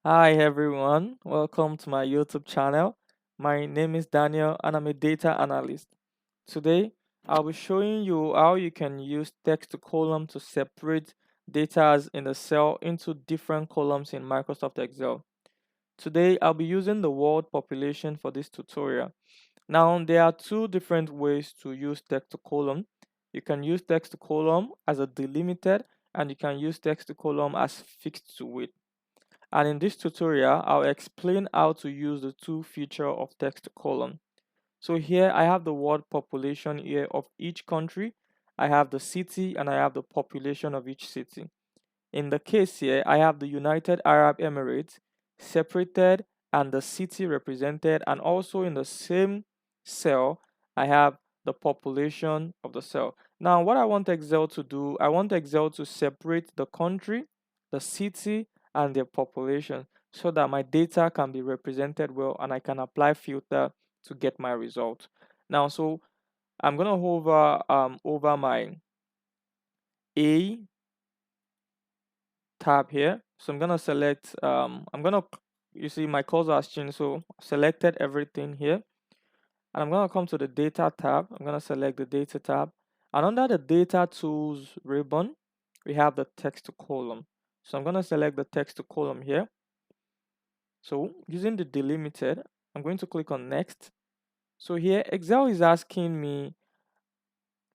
Hi everyone, welcome to my YouTube channel. My name is Daniel and I'm a data analyst. Today, I'll be showing you how you can use text to column to separate data in a cell into different columns in Microsoft Excel. Today, I'll be using the world population for this tutorial. Now, there are two different ways to use text to column. You can use text to column as a delimited and you can use text to column as fixed to width. And in this tutorial, I'll explain how to use the two feature of text column. So here I have the world population here of each country. I have the city and I have the population of each city. In the case here, I have the United Arab Emirates separated and the city represented, and also in the same cell, I have the population of the cell. Now, what I want Excel to do, I want Excel to separate the country, the city, and their population so that my data can be represented well and I can apply filter to get my result. Now, so I'm gonna hover over my A tab here. So I'm gonna select you see my cursor has changed, so I've selected everything here. And I'm gonna come to the data tab. I'm gonna select the data tab. And under the data tools ribbon, we have the text to column. So I'm gonna select the text to column here. So using the delimited, I'm going to click on next. So here Excel is asking me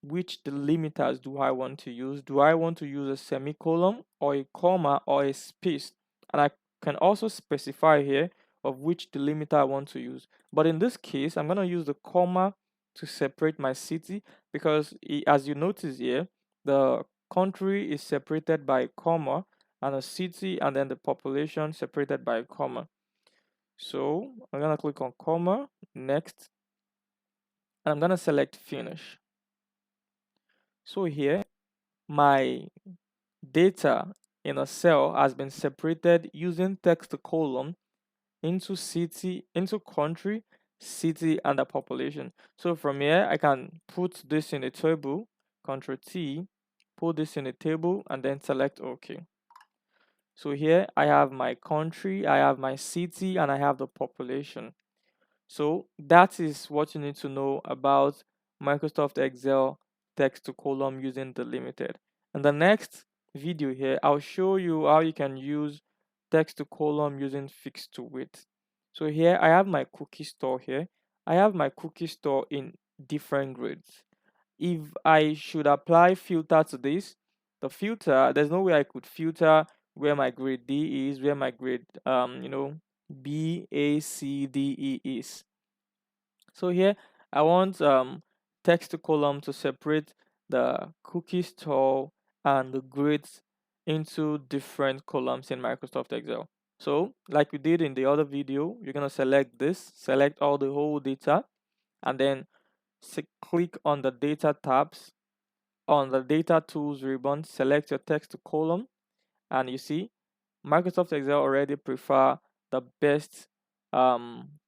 which delimiters do I want to use. Do I want to use a semicolon or a comma or a space? And I can also specify here of which delimiter I want to use. But in this case, I'm going to use the comma to separate my city because as you notice here, the country is separated by a comma and a city and then the population separated by a comma. So I'm going to click on comma, next, and I'm going to select finish. So here, my data in a cell has been separated using text column into city, into country, city, and the population. So from here, I can put this in a table, Control T, put this in a table, and then select OK. So here I have my country, I have my city, and I have the population. So that is what you need to know about Microsoft Excel text to column using delimited. In the next video here, I'll show you how you can use text to column using fixed to width. So here I have my cookie store here. I have my cookie store in different grids. If I should apply filter to this, the filter, there's no way I could filter where my grade D is, where my grade B, A, C, D, E is. So here I want text to column to separate the cookie store and the grids into different columns in Microsoft Excel. So like we did in the other video, you're gonna select this, select all the whole data, and then click on the data tabs. On the data tools ribbon, select your text to column, and you see Microsoft Excel already prefer the best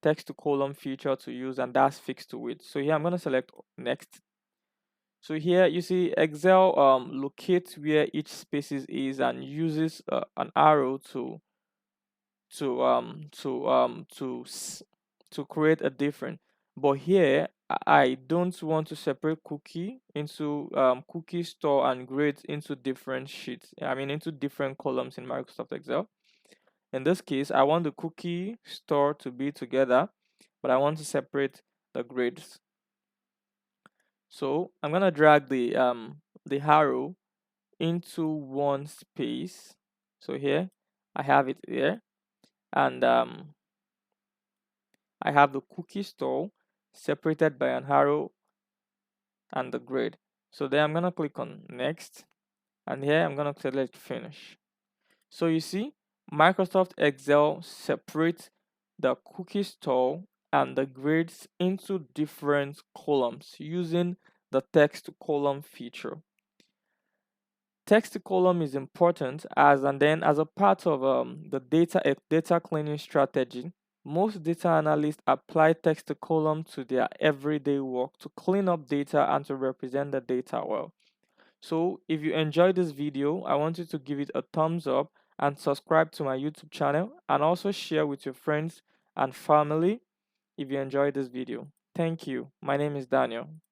text to column feature to use, and that's fixed to width. So here I'm going to select next. So here you see Excel locates where each spaces is and uses an arrow to um to um to s- to create a different. But here I don't want to separate cookie into cookie store and grades into different sheets. I mean into different columns in Microsoft Excel. In this case, I want the cookie store to be together, but I want to separate the grades. So I'm gonna drag the arrow into one space. So here I have it here, and I have the cookie store separated by an arrow and the grade. So then I'm gonna click on next, and here I'm gonna select finish. So you see, Microsoft Excel separates the cookie store and the grades into different columns using the text column feature. Text column is important as a part of the data cleaning strategy. Most data analysts apply text column to their everyday work to clean up data and to represent the data well. So if you enjoyed this video, I want you to give it a thumbs up and subscribe to my YouTube channel, and also share with your friends and family if you enjoyed this video. Thank you. My name is Daniel.